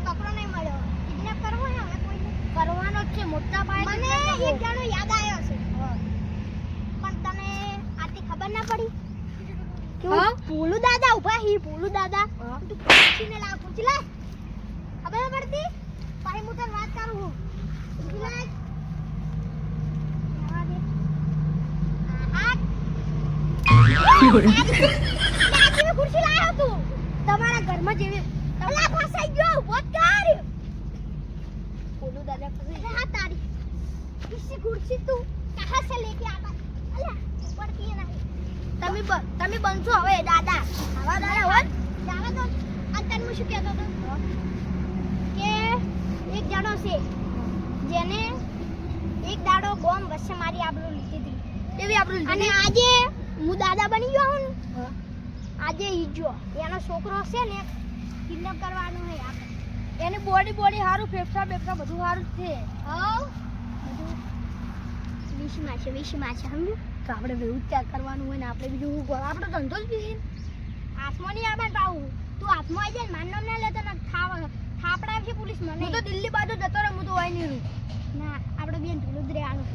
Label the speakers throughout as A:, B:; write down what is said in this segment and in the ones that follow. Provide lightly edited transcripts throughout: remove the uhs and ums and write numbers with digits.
A: કપડો નહીં મળ્યો. કિડનેપ કરવો ને હવે કોઈને કરવાનો જ છે મોટા પાયે. મને એક જણો યાદ આવ્યો છે. પણ તને આથી ખબર ના પડી કે ભોલુ દાદા ઉભા હી. ભોલુ દાદા તું પૂછીને લાવ. પૂછી લે. ખબર પડતી પછી હું તને વાત કરું હું. પૂછી લે. ખુરશી લાવ્યો તું તમારા ઘરમાં જેવી. અલા ફસાઈ ગયો. ઉભો કર. ભોલુ દાદા ફસાઈ હા તારી किसी कुर्सी तू कहां से लेके आता. અલા પડતી નહીં. તમે બનશો હવે દાદા. આવા દાદા હોત જાવા તો અંતન હું શું કહેતો હતો કે એક જણો છે જેને એક દાડો બોમ્બ વચ્ચે મારી આબરૂ લીધી હતી. એવી આબરૂ લીધી. અને આજે હું દાદા બની ગયો હું. આજે ઈજો એનો છોકરો છે ને કિડનેપ કરવાનો છે. આપણે એની બોડી હારું ફેફસા બેફસા બધું હારું છે. વિશમાં છે સમજો. તો આપણે એવું ચેક કરવાનું હોય ને આપણે બીજું શું આપણો ધંધો જ બી હાથમાં નહીં આવવાનું પાવું. તું હાથમાં આવી જાય ને માનનામ ના લેતો ને થાપડા છે પોલીસ મને. હું તો દિલ્હી બાજુ જતો રહું. હું તો હોય નહીં ના આપણે બેન ઢોલું જ રહેવાનું.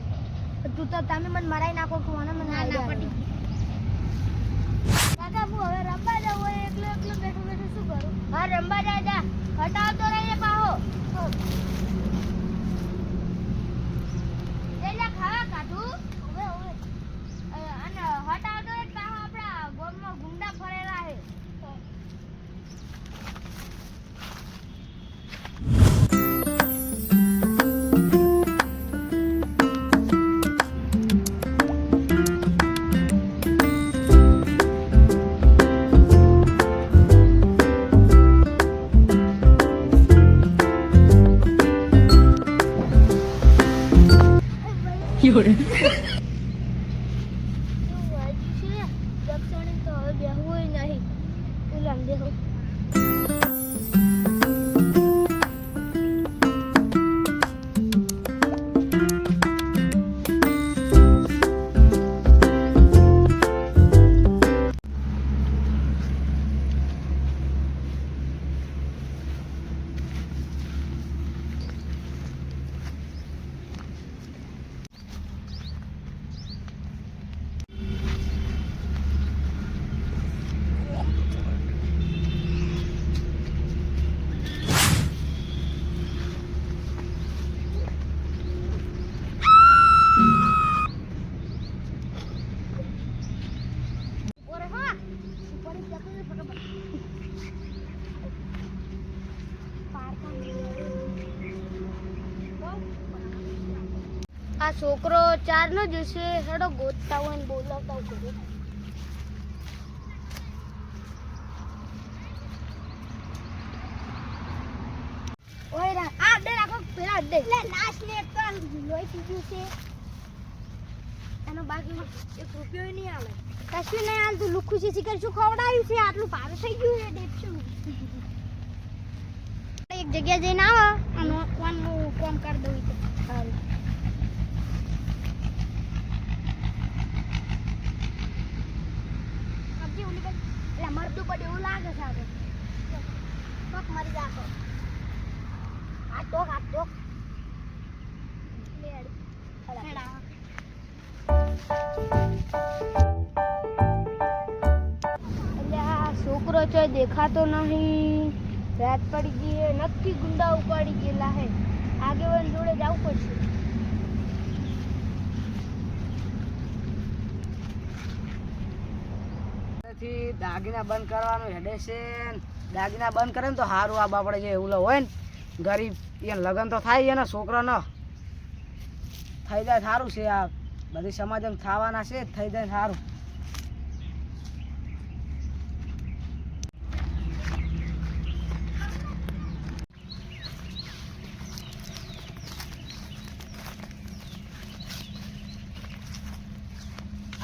A: તું તો તમે મને મરાઈ નાખો કે મને ના પટી. કાકા હું હવે રમવા જાઉં હોય એકલો બેઠું શું કરું. હા રમવા જા હટાવતો રહીને પાહો. આ છોકરો ચાર નો જશે. હેડો ગોતતા હોય ને બોલાવતા હોય. ઓય આ અડે રાખો પેલા અડે. લે લાસ્ટ ને એક તો લોહી પીધું છે. એનો બાકી એક રૂપિયો નહીં આવે. કશું નહીં હાલ. તું લુખું છે શિકર શું ખવડાવ્યું છે. આટલું ભારે થઈ ગયું છે. ડેપશું એક જગ્યા જઈને આવો અને ઓનનું કામ કરી દઉં છે. સારું મરદું પડે એવું લાગે છે. આપણે મરી જાતો. આટો છોકરો છે દેખાતો નહીં. રાત પડી ગઈ. નક્કી ગુંડા ઉપાડી ગયેલા હે. આગેવાન જોડે જવું પડશે.
B: દાગીના બંધ કરવાનું હેડે છે. દાગીના બંધ કરે ને તો સારું. આ બાપડે જે એવું હોય ને ગરીબ એને લગ્ન તો થાય એના છોકરાનો થઈ જાય સારું છે. આ બધી સમાજમાં થવાના છે. થઈ જાય સારું.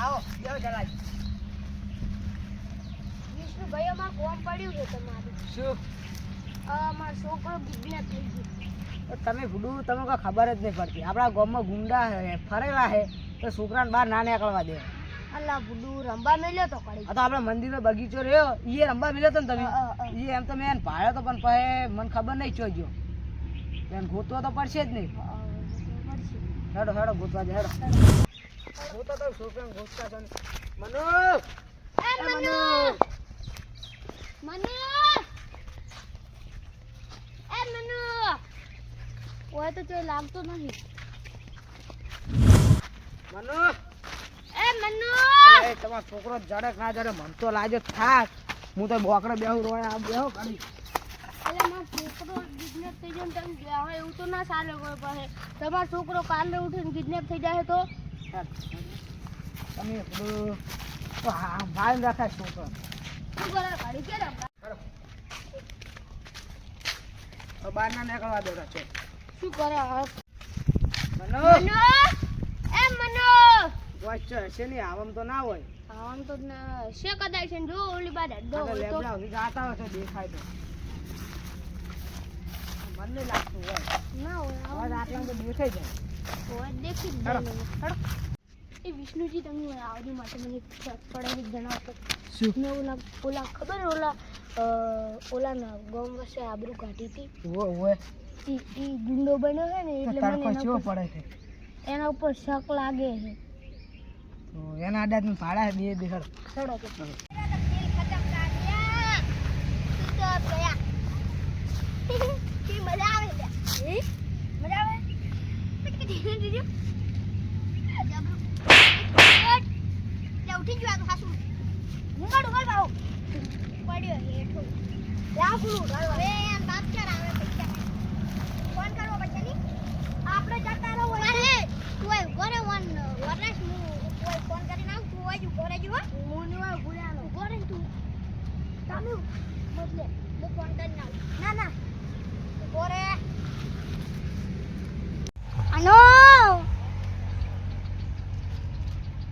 B: આવો બેહો જરા.
A: ભાઈ અમાર કોમ પડ્યું છે તમારું.
B: શું?
A: અમારો છોકરો કિડનેપ થઈ ગયો.
B: તમે ભૂડું તમે કોઈ ખબર જ નહીં પડતી. આપણા ગામમાં ગુંડા ફરેલા છે તો છોકરાને બહાર ના નીકળવા દે.
A: અલા બુડુ રંબા મેલ્યો તો કડી
B: આ તો આપણે મંદિરનો બગીચો રહ્યો ઈ રંબા મિલ્યો તો ને તમે ઈ એમ તો મેં ભાડ્યો તો પણ પછી મને ખબર નહીં ચોજ્યો એને ગોતવા તો પડશે જ નહીં હેડો હેડો ગોતવા દે હેડો ગોતા તો છોકરાને ગોતતા તો મનુ
A: એ મનુ મનુ એ મનુ ઓય તો ચોય લાગતો નહીં
B: મનુ
A: એ મનુ
B: એ તમારો છોકરો જડક ના જડે મન તો લાગે થાક હું તો બોકડે બેહું રોય આ બેહો કાઢી
A: એટલે મારો છોકરો કિડનેપ થઈ જાય ને તમે ગયા હોય એવું તો ના ચાલે કોઈ પાસે તમારો છોકરો કાલે ઉઠીને કિડનેપ થઈ જાય તો
B: તમે પેલું તો હા ભાઈ રાખાય છોકરો
A: શું કરે ગાડી કે રમવા
B: બહાર ના નીકળવા દેતા છે
A: શું કરે
B: મનુ
A: મનુ એ મનુ
B: વચ્ચ હશે નહીં આમ તો ના હોય
A: આમ તો છે કદાચ છે ને જો ઓલી બાદ
B: આ
A: દો
B: તો
A: તો
B: લેબડા સુધી જાતા હોય તો દેખાય તો મને નહીં લાગતું હોય
A: ના હોય
B: અવાજ આટલા તો દેખાઈ જાય
A: હોય દેખી જ જાય મને. હેડો. એ વિષ્ણુજી તમે આવડી માટે મને પડાવી જણાવતો
B: શું
A: મેં ઓલા ખબર ઓલા ગોમ વસે આબરૂ કાઢી હતી
B: ઓય
A: ઈ ગુંડો બન્યો છે ને એટલે મને
B: તડકો
A: એના
B: ચેવો
A: ઉપર-
B: પડે છે
A: એના ઉપર શક લાગે છે
B: તો એના આડાત ભાડા બે દેખાડ
A: ચડો કે મજા આવે મજા આવે ઉઠી ગયો તો હાસુ મુંગાડું ગળ બાઉ પડ્યો હેઠો લાકડું હવે એમ બાપ ચાર આવે પૈસા ફોન કરવો પડશે ની આપણે જતા રહો અરે તું એ ઘરે વન વરનાશ હું કોઈ ફોન કરીને આવ તું હોય ઘરે જો હું ની હોય ભૂલાનો ઘરે તું તમે બદલે હું ફોન કરીને આવ ના ના ઘરે આનો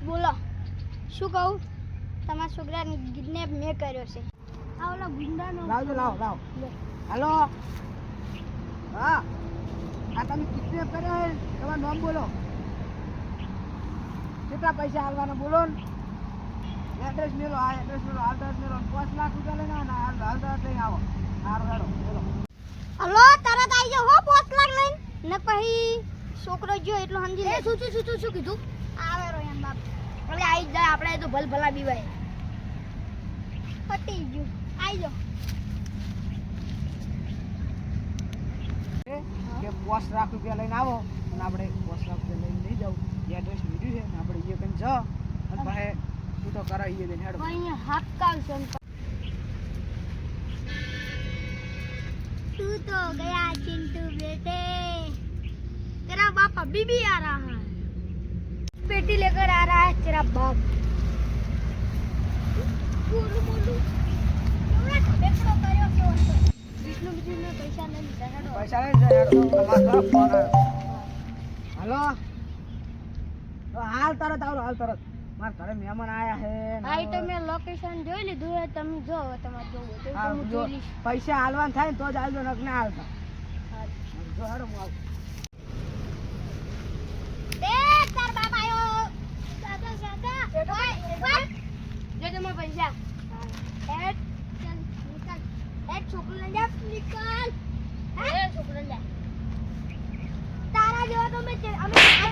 A: બોલો શું કહું તમારા છોકરાને કિડનેપ મેં કર્યો છે આ ઓલા ગુંડાનો
B: લાવજો લાવ લાવ હાલો હા આ તમે કિડનેપ કર્યો હે તમારું નામ બોલો કેટલા પૈસા હાલવાના બોલો ને એડ્રેસ મેલો આ એડ્રેસ મેલો એડ્રેસ મેલો 5 લાખ રૂપિયા લઈને આવો ને હાલ લઈને આવો હારું હેડો બોલો
A: હલો તરત આવી જાઓ હો 5 લાખ લઈને ને પછી છોકરો જો એટલો સમજી લે શું કીધું આવે રો એમ બાપ એટલે આવી જાય આપણે તો ભલ ભલા બીવાય પટી ગયું આવી જાઓ
B: કે 5 લાખ રૂપિયા લઈને આવો અને આપણે 5 લાખ રૂપિયા લઈને લઈ જાવ એડ્રેસ મીડ્યું છે ને આપણે એ કઈ જ અને પછી તું તો કરાવીએ દે હેડો
A: અહીંયા હાથ કાલ છે तू तो गया चिंटू बेटे तेरा बाप अभी भी आ रहा है बेटी लेकर आ रहा है तेरा बाप बोलू बोलू विष्णु बिजू ने पैसा नहीं दिया है
B: પૈસા લઈને જાય હેડો અમારો ઘરે ફોન આવ્યો હાલો હાલ તરત આવો હાલ તરત મારા ઘરે મહેમાન આયા છે
A: ભાઈ તમે લોકેશન જોઈ લીધું હે તમે જો તમારે જોવું તો
B: હા,
A: હું
B: જો
A: જોઈ લઈશ
B: પૈસા હાલવાન થાય ને તો જ હાલજો નક ના હાલતા જો હેડો હું આવું
A: એ તાર બાપ આયો દાદા દાદા ઓય જો તમે પૈસા એડ ચલ નિકાલ એડ છોકરો લઈ જા નિકાલ એ છોકરો લઈ જા તારા જેવા તો અમે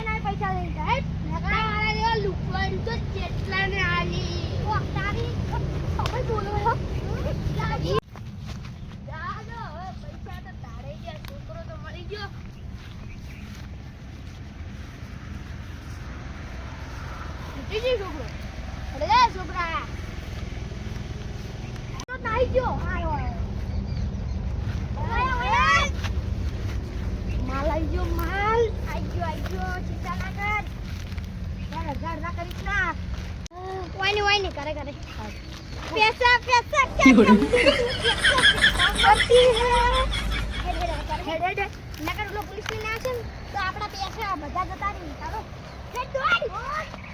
A: ના પૈસા લઈ જા તારા જેવા લુકવાન તો જેટલા ને આલી ઓ તારી હવે બોલો હો લાગી દાદો હવે પૈસા તો તારે ગયા છોકરો તો મળી ગયો જી છોકરો અરે છોકરા તો નાઈ ગયો આયો માલ આવી ગયો માલ આવી ગયો ચિંતા ના કર તારા ઘર ના કરીશ ના વાય ને કરે પૈસા પૈસા ક્યાં હેડ નકર લો પોલીસ ને ના છે ને તો આપણા પૈસા બધા જતા રહી તારો હેડ દોડ